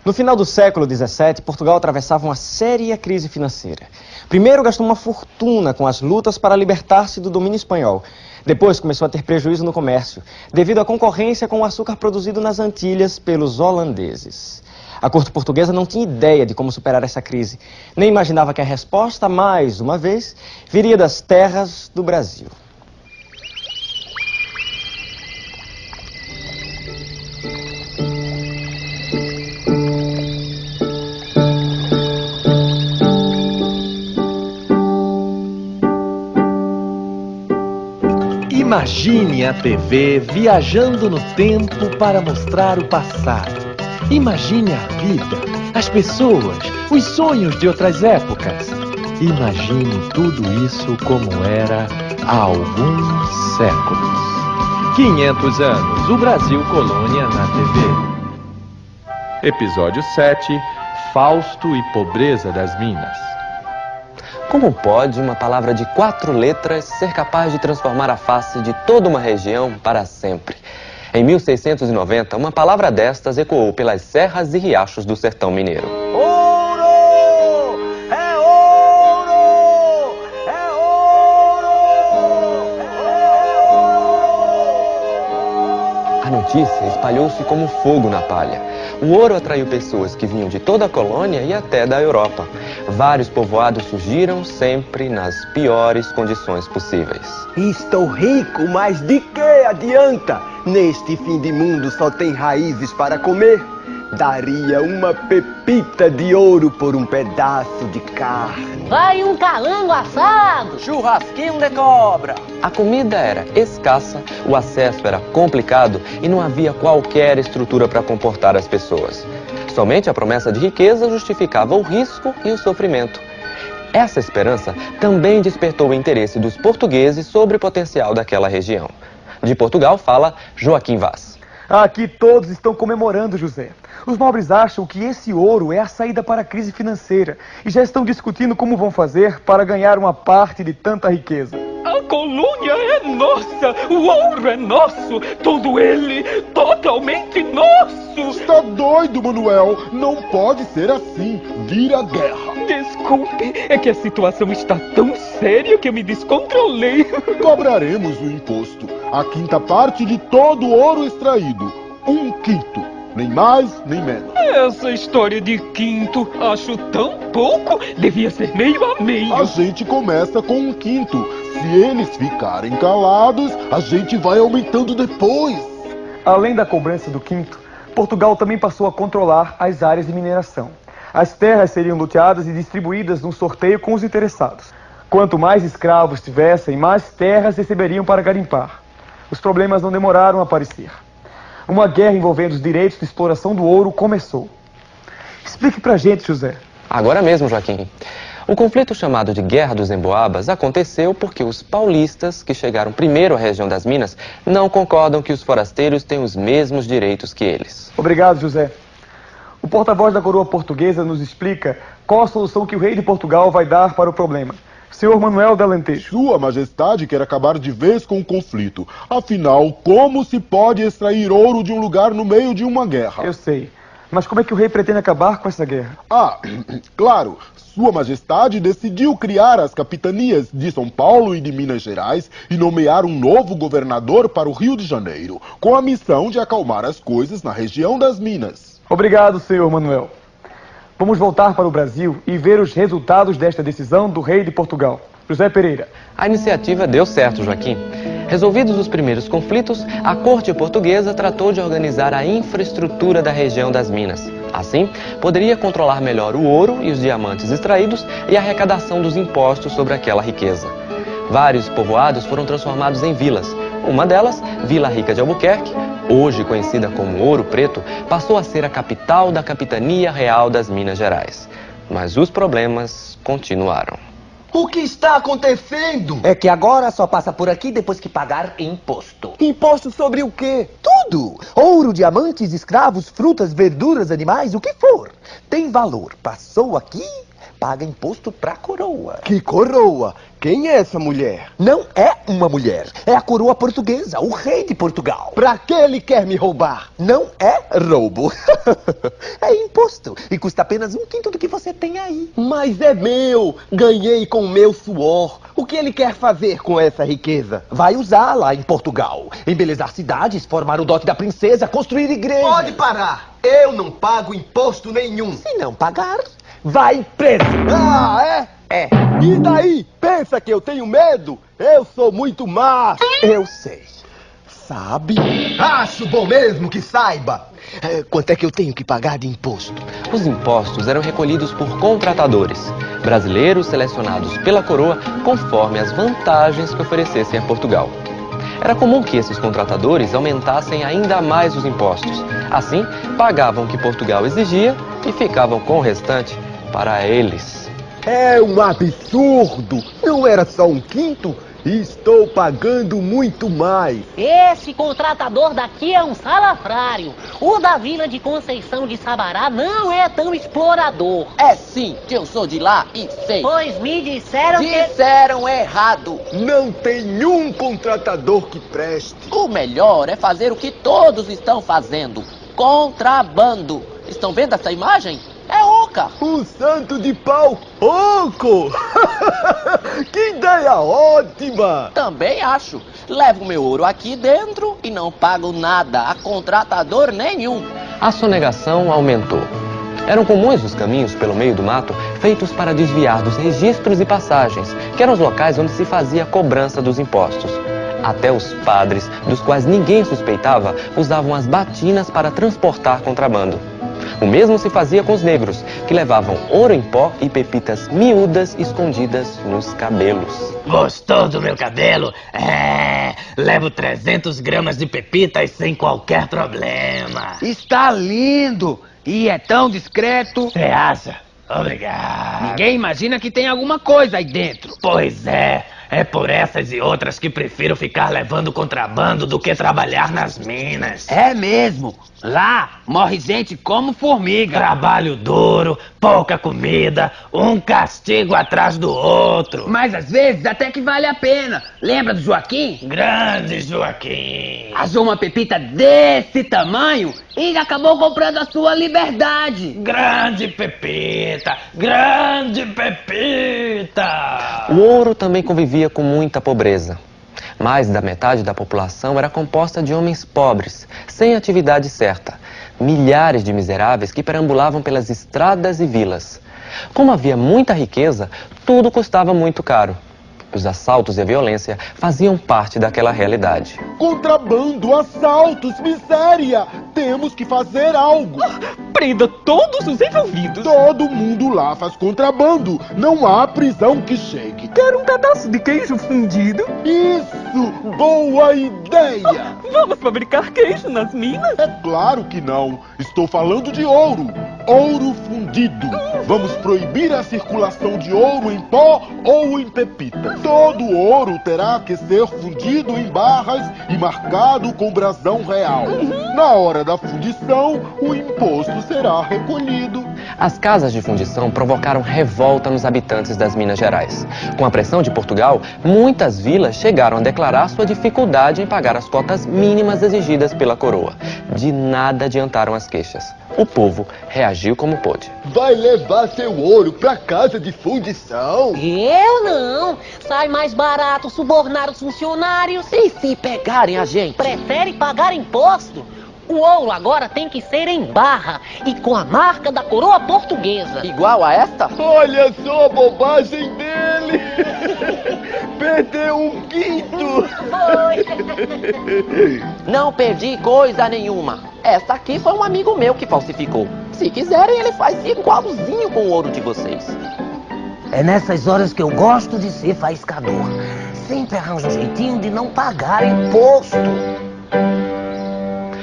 No final do século XVII, Portugal atravessava uma séria crise financeira. Primeiro gastou uma fortuna com as lutas para libertar-se do domínio espanhol. Depois começou a ter prejuízo no comércio, devido à concorrência com o açúcar produzido nas Antilhas pelos holandeses. A corte portuguesa não tinha ideia de como superar essa crise, nem imaginava que a resposta, mais uma vez, viria das terras do Brasil. Imagine a TV viajando no tempo para mostrar o passado. Imagine a vida, as pessoas, os sonhos de outras épocas. Imagine tudo isso como era há alguns séculos. 500 anos, o Brasil colônia na TV. Episódio 7, Fausto e Pobreza das Minas. Como pode uma palavra de 4 letras ser capaz de transformar a face de toda uma região para sempre? Em 1690, uma palavra destas ecoou pelas serras e riachos do sertão mineiro. Ouro! É ouro! É ouro! A notícia espalhou-se como fogo na palha. O ouro atraiu pessoas que vinham de toda a colônia e até da Europa. Vários povoados surgiram sempre nas piores condições possíveis. Estou rico, mas de que adianta? Neste fim de mundo só tem raízes para comer. Daria uma pepita de ouro por um pedaço de carne. Vai um calango assado! Churrasquinho de cobra! A comida era escassa, o acesso era complicado e não havia qualquer estrutura para comportar as pessoas. Somente a promessa de riqueza justificava o risco e o sofrimento. Essa esperança também despertou o interesse dos portugueses sobre o potencial daquela região. De Portugal fala Joaquim Vaz. Aqui todos estão comemorando, José. Os nobres acham que esse ouro é a saída para a crise financeira e já estão discutindo como vão fazer para ganhar uma parte de tanta riqueza. A colônia é nossa, o ouro é nosso, todo ele totalmente nosso. Está doido, Manuel? Não pode ser assim. Vira guerra. Desculpe, é que a situação está tão séria que eu me descontrolei. Cobraremos o imposto. A quinta parte de todo o ouro extraído. 1/5. Nem mais, nem menos. Essa história de quinto, acho tão pouco, devia ser meio a meio. A gente começa com 1/5. Se eles ficarem calados, a gente vai aumentando depois. Além da cobrança do quinto, Portugal também passou a controlar as áreas de mineração. As terras seriam loteadas e distribuídas num sorteio com os interessados. Quanto mais escravos tivessem, mais terras receberiam para garimpar. Os problemas não demoraram a aparecer. Uma guerra envolvendo os direitos de exploração do ouro começou. Explique pra gente, José. Agora mesmo, Joaquim. O conflito chamado de Guerra dos Emboabas aconteceu porque os paulistas, que chegaram primeiro à região das Minas, não concordam que os forasteiros têm os mesmos direitos que eles. Obrigado, José. O porta-voz da coroa portuguesa nos explica qual a solução que o rei de Portugal vai dar para o problema. Senhor Manuel de Alentejo. Sua Majestade quer acabar de vez com o conflito. Afinal, como se pode extrair ouro de um lugar no meio de uma guerra? Eu sei. Mas como é que o rei pretende acabar com essa guerra? Ah, claro. Sua Majestade decidiu criar as capitanias de São Paulo e de Minas Gerais e nomear um novo governador para o Rio de Janeiro, com a missão de acalmar as coisas na região das Minas. Obrigado, senhor Manuel. Vamos voltar para o Brasil e ver os resultados desta decisão do rei de Portugal. José Pereira. A iniciativa deu certo, Joaquim. Resolvidos os primeiros conflitos, a corte portuguesa tratou de organizar a infraestrutura da região das Minas. Assim, poderia controlar melhor o ouro e os diamantes extraídos e a arrecadação dos impostos sobre aquela riqueza. Vários povoados foram transformados em vilas. Uma delas, Vila Rica de Albuquerque, hoje conhecida como Ouro Preto, passou a ser a capital da Capitania Real das Minas Gerais. Mas os problemas continuaram. O que está acontecendo? É que agora só passa por aqui depois que pagar imposto. Imposto sobre o quê? Tudo! Ouro, diamantes, escravos, frutas, verduras, animais, o que for. Tem valor. Passou aqui, paga imposto pra coroa. Que coroa? Quem é essa mulher? Não é uma mulher, é a coroa portuguesa, o rei de Portugal. Pra que ele quer me roubar? Não é roubo, é imposto e custa apenas 1/5 do que você tem aí. Mas é meu, ganhei com meu suor. O que ele quer fazer com essa riqueza? Vai usá-la em Portugal, embelezar cidades, formar o dote da princesa, construir igrejas. Pode parar, eu não pago imposto nenhum. Se não pagar, vai preso. Ah, é? É. E daí? Pensa que eu tenho medo? Eu sou muito macho. Eu sei. Sabe? Acho bom mesmo que saiba. Quanto é que eu tenho que pagar de imposto? Os impostos eram recolhidos por contratadores, brasileiros selecionados pela coroa conforme as vantagens que oferecessem a Portugal. Era comum que esses contratadores aumentassem ainda mais os impostos. Assim, pagavam o que Portugal exigia e ficavam com o restante para eles. É um absurdo! Não era só 1/5? Estou pagando muito mais. Esse contratador daqui é um salafrário. O da Vila de Conceição de Sabará não é tão explorador. É sim, que eu sou de lá e sei. Pois me disseram que... Disseram errado. Não tem um contratador que preste. O melhor é fazer o que todos estão fazendo. Contrabando. Estão vendo essa imagem? É oca. Um santo de pau oco. Que ideia ótima. Também acho. Levo meu ouro aqui dentro e não pago nada a contratador nenhum. A sonegação aumentou. Eram comuns os caminhos pelo meio do mato feitos para desviar dos registros e passagens, que eram os locais onde se fazia a cobrança dos impostos. Até os padres, dos quais ninguém suspeitava, usavam as batinas para transportar contrabando. O mesmo se fazia com os negros, que levavam ouro em pó e pepitas miúdas escondidas nos cabelos. Gostou do meu cabelo? Levo 300 gramas de pepitas sem qualquer problema. Está lindo! E é tão discreto. Você acha? Obrigado. Ninguém imagina que tem alguma coisa aí dentro. Pois é. É por essas e outras que prefiro ficar levando contrabando do que trabalhar nas minas. É mesmo. Lá morre gente como formiga. Trabalho duro, pouca comida, um castigo atrás do outro. Mas às vezes até que vale a pena. Lembra do Joaquim? Grande Joaquim. Achou uma pepita desse tamanho e acabou comprando a sua liberdade. Grande Pepita, grande Pepita. O ouro também convivia com muita pobreza. Mais da metade da população era composta de homens pobres, sem atividade certa. Milhares de miseráveis que perambulavam pelas estradas e vilas. Como havia muita riqueza, tudo custava muito caro. Os assaltos e a violência faziam parte daquela realidade. Contrabando, assaltos, miséria! Temos que fazer algo! Prenda todos os envolvidos! Todo mundo lá faz contrabando! Não há prisão que chegue! Quero um pedaço de queijo fundido? Isso! Boa ideia! Vamos fabricar queijo nas minas? É claro que não! Estou falando de ouro! Ouro fundido! Vamos proibir a circulação de ouro em pó ou em pepita. Todo ouro terá que ser fundido em barras e marcado com brasão real. Na hora da fundição, o imposto será recolhido. As casas de fundição provocaram revolta nos habitantes das Minas Gerais. Com a pressão de Portugal, muitas vilas chegaram a declarar sua dificuldade em pagar as cotas mínimas exigidas pela coroa. De nada adiantaram as queixas. O povo reagiu como pôde. Vai levar seu ouro pra casa de fundição? Eu não. Sai mais barato subornar os funcionários. E se pegarem a gente? Prefere pagar imposto? O ouro agora tem que ser em barra e com a marca da coroa portuguesa. Igual a esta? Olha só a bobagem dele! Perdeu 1/5! Foi! Não perdi coisa nenhuma. Essa aqui foi um amigo meu que falsificou. Se quiserem, ele faz igualzinho com o ouro de vocês. É nessas horas que eu gosto de ser faiscador. Sempre arranjo um jeitinho de não pagar imposto.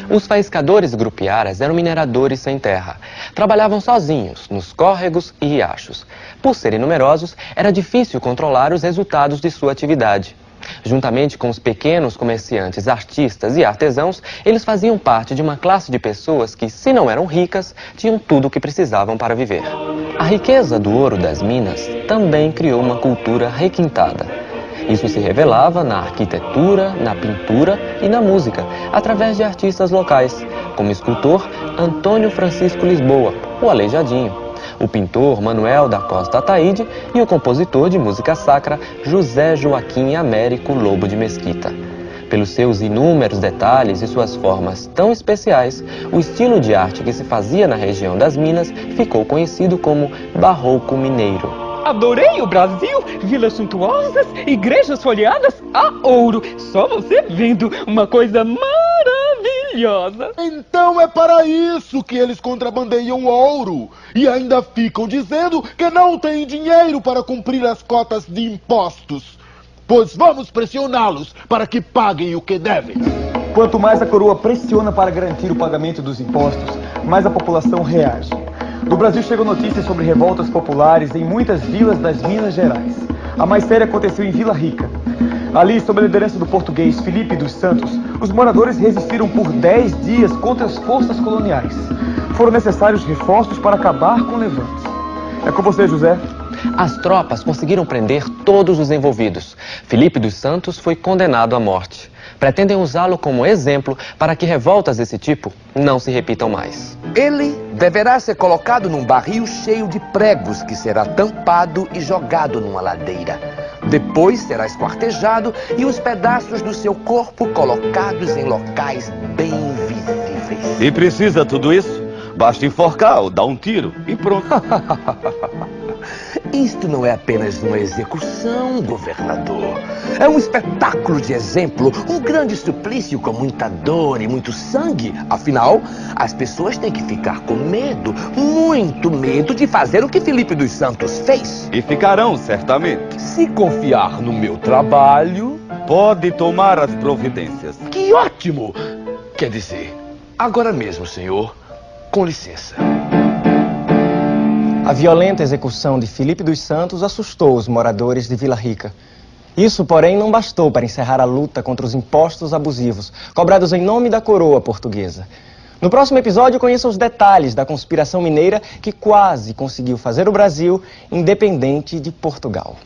Os faiscadores grupiaras eram mineradores sem terra. Trabalhavam sozinhos, nos córregos e riachos. Por serem numerosos, era difícil controlar os resultados de sua atividade. Juntamente com os pequenos comerciantes, artistas e artesãos, eles faziam parte de uma classe de pessoas que, se não eram ricas, tinham tudo o que precisavam para viver. A riqueza do ouro das minas também criou uma cultura requintada. Isso se revelava na arquitetura, na pintura e na música, através de artistas locais, como o escultor Antônio Francisco Lisboa, o Aleijadinho, o pintor Manuel da Costa Ataíde e o compositor de música sacra José Joaquim Américo Lobo de Mesquita. Pelos seus inúmeros detalhes e suas formas tão especiais, o estilo de arte que se fazia na região das Minas ficou conhecido como Barroco Mineiro. Adorei o Brasil, vilas suntuosas, igrejas folheadas a ouro. Só você vendo, uma coisa maravilhosa. Então é para isso que eles contrabandeiam ouro. E ainda ficam dizendo que não têm dinheiro para cumprir as cotas de impostos. Pois vamos pressioná-los para que paguem o que devem. Quanto mais a coroa pressiona para garantir o pagamento dos impostos, mais a população reage. Do Brasil chegam notícias sobre revoltas populares em muitas vilas das Minas Gerais. A mais séria aconteceu em Vila Rica. Ali, sob a liderança do português Felipe dos Santos, os moradores resistiram por 10 dias contra as forças coloniais. Foram necessários reforços para acabar com o levante. É com você, José. As tropas conseguiram prender todos os envolvidos. Felipe dos Santos foi condenado à morte. Pretendem usá-lo como exemplo para que revoltas desse tipo não se repitam mais. Ele deverá ser colocado num barril cheio de pregos que será tampado e jogado numa ladeira. Depois será esquartejado e os pedaços do seu corpo colocados em locais bem visíveis. E precisa tudo isso? Basta enforcar ou dar um tiro e pronto. Isto não é apenas uma execução, governador. É um espetáculo de exemplo, um grande suplício com muita dor e muito sangue. Afinal, as pessoas têm que ficar com medo, muito medo de fazer o que Felipe dos Santos fez. E ficarão, certamente. Se confiar no meu trabalho... Pode tomar as providências. Que ótimo! Quer dizer, agora mesmo, senhor. Com licença. A violenta execução de Felipe dos Santos assustou os moradores de Vila Rica. Isso, porém, não bastou para encerrar a luta contra os impostos abusivos, cobrados em nome da coroa portuguesa. No próximo episódio, conheça os detalhes da conspiração mineira que quase conseguiu fazer o Brasil independente de Portugal.